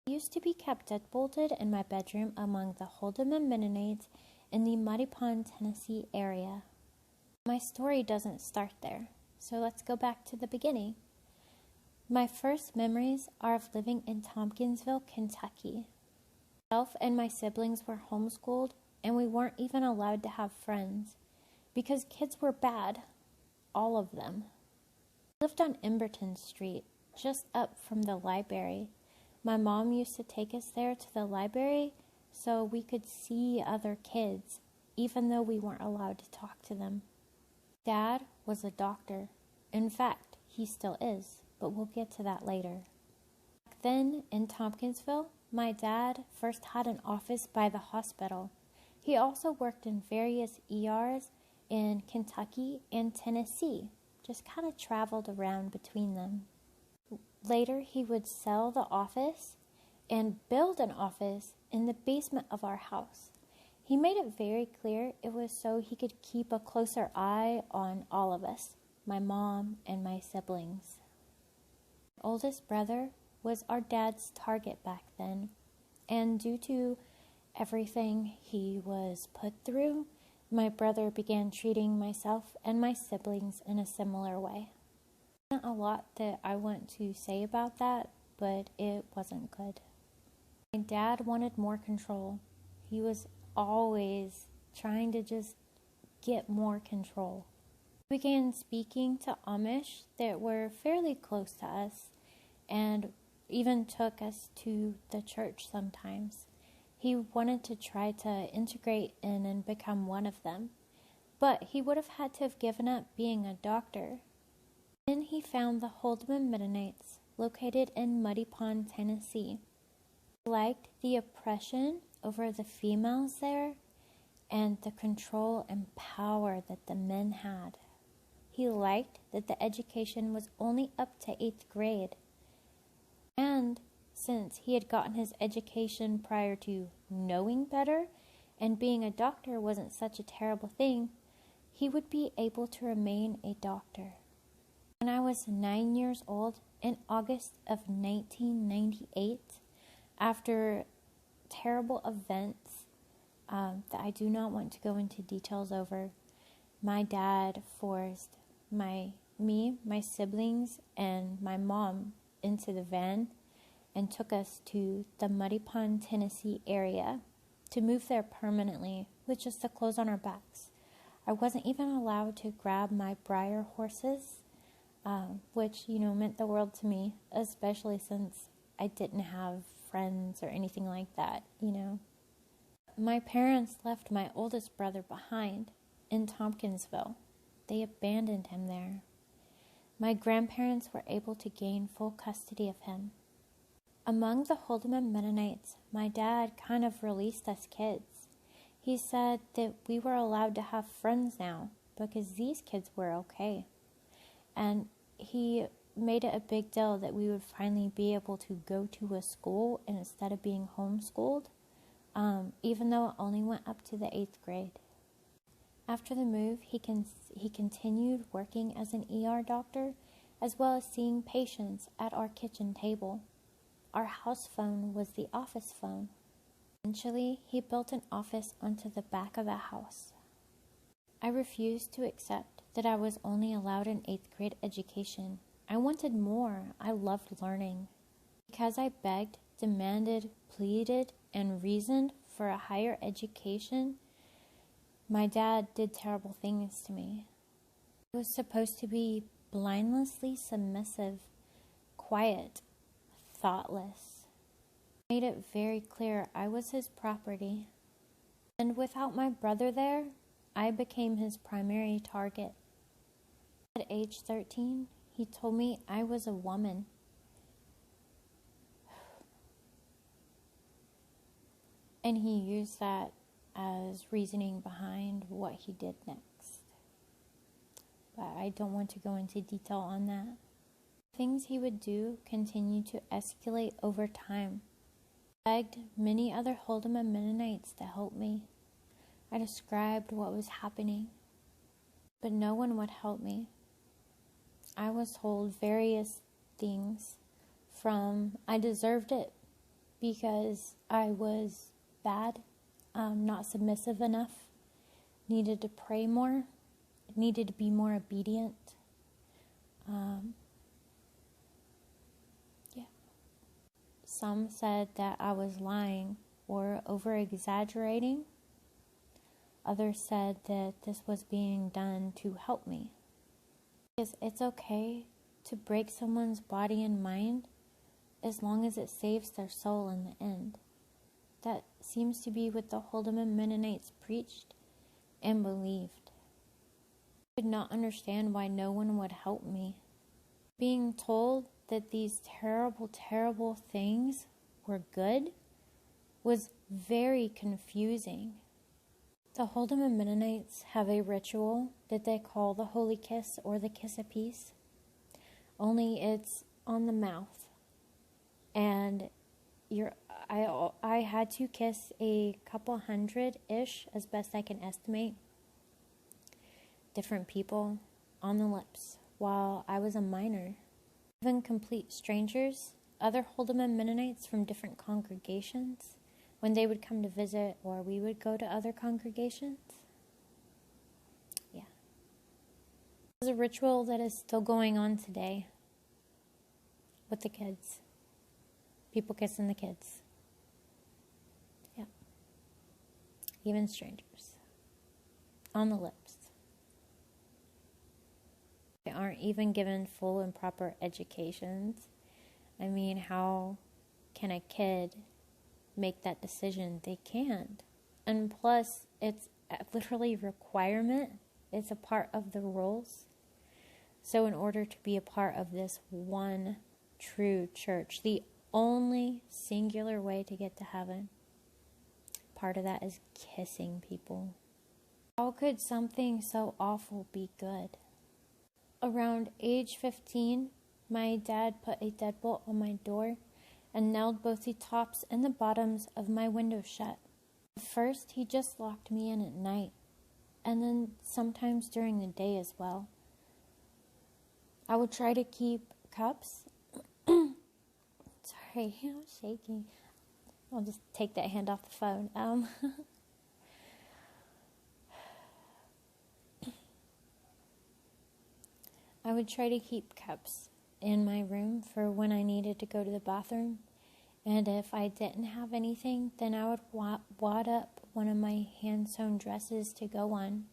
I used to be kept deadbolted in my bedroom among the Holdeman Mennonites in the Muddy Pond, Tennessee area. My story doesn't start there, so let's go back to the beginning. My first memories are of living in Tompkinsville, Kentucky. Myself and my siblings were homeschooled, and we weren't even allowed to have friends because kids were bad, all of them. I lived on Emberton Street, just up from the library. My mom used to take us there to the library so we could see other kids, even though we weren't allowed to talk to them. Dad was a doctor. In fact, he still is, but we'll get to that later. Back then, in Tompkinsville, my dad first had an office by the hospital. He also worked in various ERs in Kentucky and Tennessee, just kind of traveled around between them. Later, he would sell the office and build an office in the basement of our house. He made it very clear it was so he could keep a closer eye on all of us, my mom and my siblings. My oldest brother was our dad's target back then, and due to everything he was put through, my brother began treating myself and my siblings in a similar way. There isn't a lot that I want to say about that, but it wasn't good. My dad wanted more control. He was always trying to just get more control. We began speaking to Amish that were fairly close to us and even took us to the church sometimes. He wanted to try to integrate in and become one of them, but he would have had to have given up being a doctor. Then he found the Holdeman Mennonites, located in Muddy Pond, Tennessee. He liked the oppression over the females there and the control and power that the men had. He liked that the education was only up to 8th grade. And since he had gotten his education prior to knowing better and being a doctor wasn't such a terrible thing, he would be able to remain a doctor. When I was 9 years old, in August of 1998, after terrible events that I do not want to go into details over, my dad forced me, my siblings, and my mom into the van and took us to the Muddy Pond, Tennessee area to move there permanently with just the clothes on our backs. I wasn't even allowed to grab my Breyer horses, which, meant the world to me, especially since I didn't have friends or anything like that, My parents left my oldest brother behind in Tompkinsville. They abandoned him there. My grandparents were able to gain full custody of him. Among the Holdeman Mennonites, my dad kind of released us kids. He said that we were allowed to have friends now because these kids were okay. And he made it a big deal that we would finally be able to go to a school instead of being homeschooled, even though it only went up to the 8th grade. After the move, he continued working as an ER doctor, as well as seeing patients at our kitchen table. Our house phone was the office phone. Eventually, he built an office onto the back of the house. I refused to accept that I was only allowed an 8th grade education. I wanted more. I loved learning. Because I begged, demanded, pleaded, and reasoned for a higher education, my dad did terrible things to me. I was supposed to be blindlessly submissive, quiet, thoughtless. I made it very clear I was his property. And without my brother there, I became his primary target. At age 13, he told me I was a woman. And he used that as reasoning behind what he did next. But I don't want to go into detail on that. Things he would do continued to escalate over time. I begged many other Holdeman Mennonites to help me. I described what was happening, but no one would help me. I was told various things from I deserved it because I was bad, not submissive enough, needed to pray more, needed to be more obedient. Some said that I was lying or over-exaggerating. Others said that this was being done to help me. Because it's okay to break someone's body and mind as long as it saves their soul in the end. That seems to be what the Holdeman Mennonites preached and believed. I could not understand why no one would help me. Being told that these terrible, terrible things were good was very confusing. The Holdeman Mennonites have a ritual that they call the Holy Kiss or the Kiss of Peace, only it's on the mouth. And I had to kiss a couple hundred-ish, as best I can estimate, different people on the lips while I was a minor. Even complete strangers, other Holdeman Mennonites from different congregations, when they would come to visit or we would go to other congregations. Yeah. It's a ritual that is still going on today with the kids. People kissing the kids. Yeah. Even strangers. On the lips. They aren't even given full and proper educations. I mean, how can a kid make that decision? They can't. And plus, it's literally a requirement. It's a part of the rules. So in order to be a part of this one true church, the only singular way to get to heaven, part of that is kissing people. How could something so awful be good? Around age 15, my dad put a deadbolt on my door and nailed both the tops and the bottoms of my window shut. At first, he just locked me in at night, and then sometimes during the day as well. I would try to keep cups. Sorry, I'm shaking. I'll just take that hand off the phone. I would try to keep cups in my room for when I needed to go to the bathroom. And if I didn't have anything, then I would wad up one of my hand-sewn dresses to go on.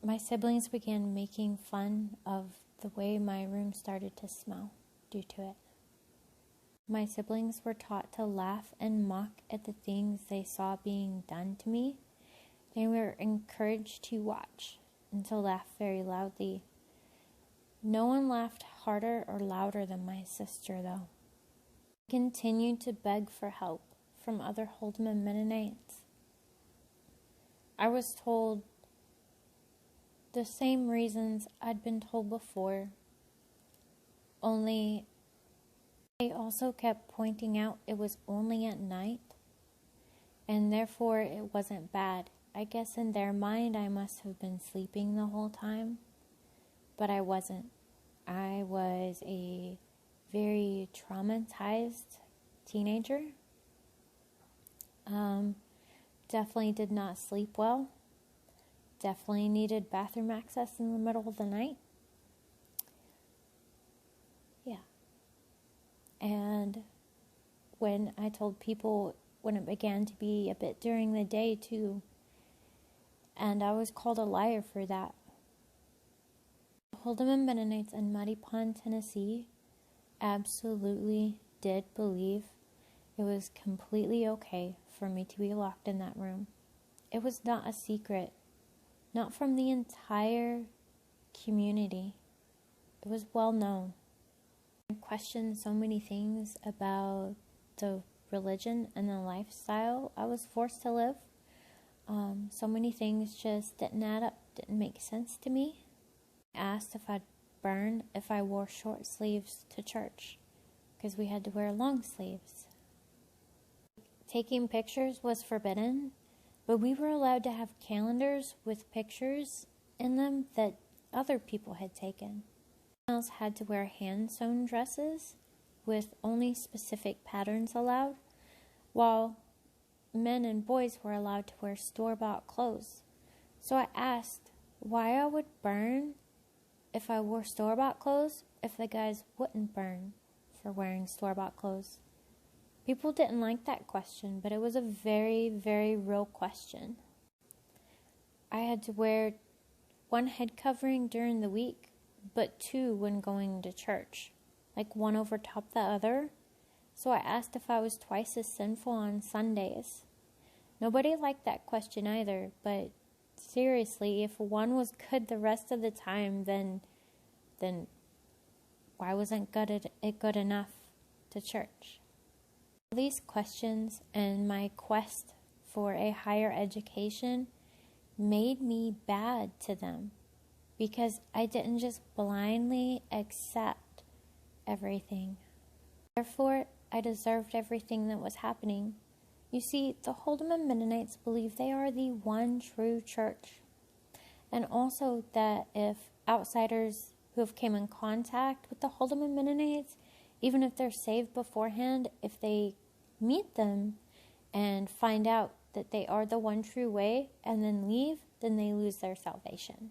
My siblings began making fun of the way my room started to smell due to it. My siblings were taught to laugh and mock at the things they saw being done to me. They were encouraged to watch and to laugh very loudly. No one laughed harder or louder than my sister, though. I continued to beg for help from other Holdeman Mennonites. I was told the same reasons I'd been told before, only they also kept pointing out it was only at night, and therefore it wasn't bad. I guess in their mind I must have been sleeping the whole time, but I wasn't. I was a very traumatized teenager. Definitely did not sleep well. Definitely needed bathroom access in the middle of the night. Yeah. And when I told people, when it began to be a bit during the day too, and I was called a liar for that. Holdeman Mennonites in Muddy Pond, Tennessee absolutely did believe it was completely okay for me to be locked in that room. It was not a secret, not from the entire community. It was well known. I questioned so many things about the religion and the lifestyle I was forced to live. So many things just didn't add up, didn't make sense to me. I asked if I'd burn if I wore short sleeves to church, because we had to wear long sleeves. Taking pictures was forbidden, but we were allowed to have calendars with pictures in them that other people had taken. Else had to wear hand-sewn dresses with only specific patterns allowed, while men and boys were allowed to wear store-bought clothes. So I asked why I would burn if I wore store-bought clothes if the guys wouldn't burn for wearing store-bought clothes. People didn't like that question, but it was a very, very real question. I had to wear one head covering during the week, but two when going to church, like one over top the other. So I asked if I was twice as sinful on Sundays. Nobody liked that question either, but seriously, if one was good the rest of the time, then why wasn't it good enough to church? These questions and my quest for a higher education made me bad to them, because I didn't just blindly accept everything. Therefore, I deserved everything that was happening. You see, the Holdeman Mennonites believe they are the one true church, and also that if outsiders who have came in contact with the Holdeman Mennonites, even if they're saved beforehand, if they meet them and find out that they are the one true way and then leave, then they lose their salvation.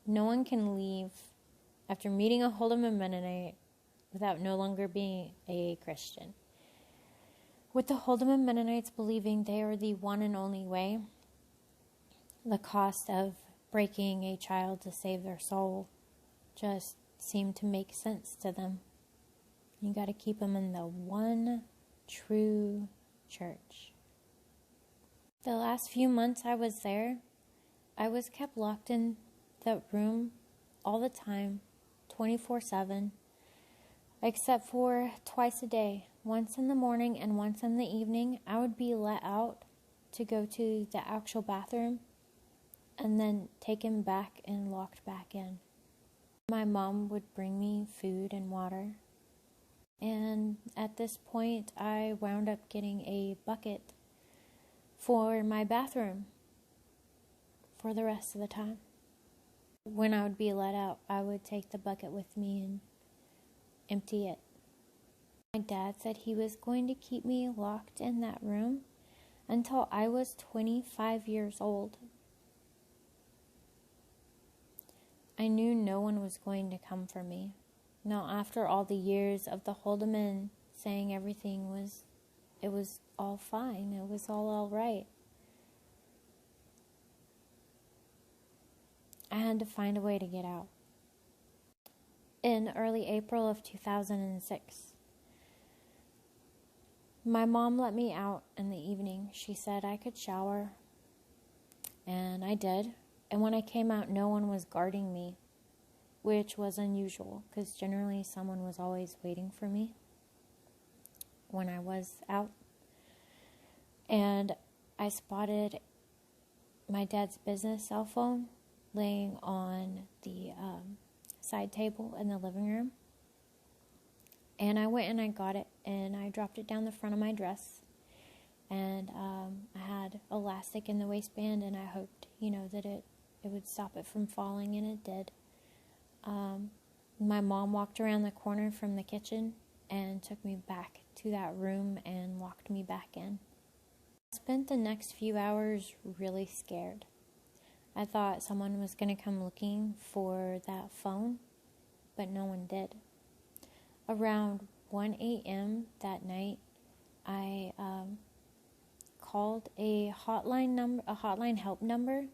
No one can leave after meeting a Holdeman Mennonite without no longer being a Christian. With the Holdeman Mennonites believing they are the one and only way, the cost of breaking a child to save their soul just seemed to make sense to them. You got to keep them in the one true church. The last few months I was there, I was kept locked in the room all the time, 24/7, except for twice a day. Once in the morning and once in the evening, I would be let out to go to the actual bathroom and then taken back and locked back in. My mom would bring me food and water. And at this point, I wound up getting a bucket for my bathroom for the rest of the time. When I would be let out, I would take the bucket with me and empty it. My dad said he was going to keep me locked in that room until I was 25 years old. I knew no one was going to come for me. Now, after all the years of the Holdeman saying everything was all fine, it was all right. I had to find a way to get out. In early April of 2006, my mom let me out in the evening. She said I could shower, and I did. And when I came out, no one was guarding me, which was unusual, because generally someone was always waiting for me when I was out. And I spotted my dad's business cell phone laying on the side table in the living room. And I went and I got it, and I dropped it down the front of my dress. And I had elastic in the waistband, and I hoped, that it would stop it from falling, and it did. My mom walked around the corner from the kitchen and took me back to that room and locked me back in. I spent the next few hours really scared. I thought someone was going to come looking for that phone, but no one did. Around 1 a.m. that night, I called a hotline help number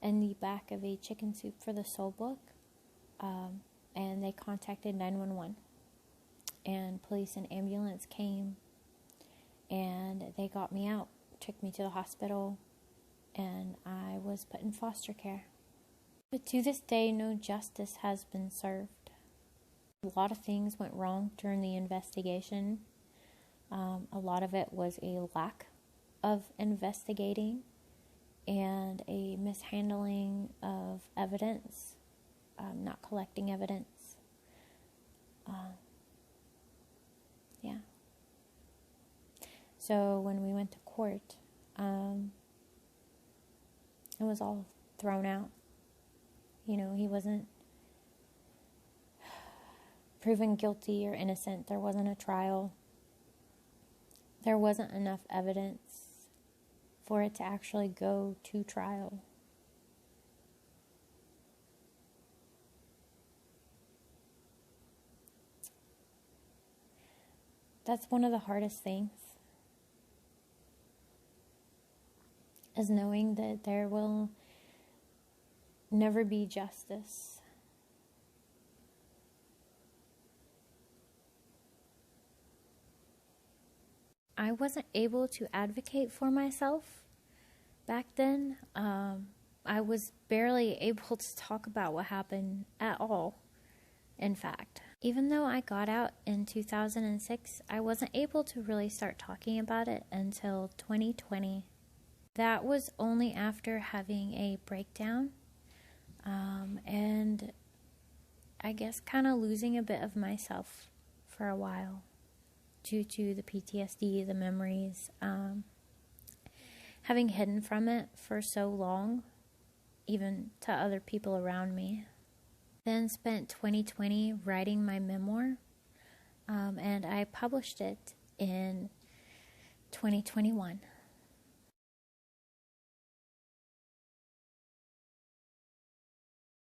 in the back of a Chicken Soup for the Soul book, and they contacted 911. And police and ambulance came, and they got me out, took me to the hospital, and I was put in foster care. But to this day, no justice has been served. A lot of things went wrong during the investigation. A lot of it was a lack of investigating and a mishandling of evidence, not collecting evidence. So when we went to court, it was all thrown out. He wasn't proven guilty or innocent. There wasn't a trial. There wasn't enough evidence for it to actually go to trial. That's one of the hardest things, is knowing that there will never be justice. I wasn't able to advocate for myself back then. I was barely able to talk about what happened at all, in fact. Even though I got out in 2006, I wasn't able to really start talking about it until 2020. That was only after having a breakdown, and I guess kind of losing a bit of myself for a while due to the PTSD, the memories, having hidden from it for so long, even to other people around me. Then spent 2020 writing my memoir, and I published it in 2021.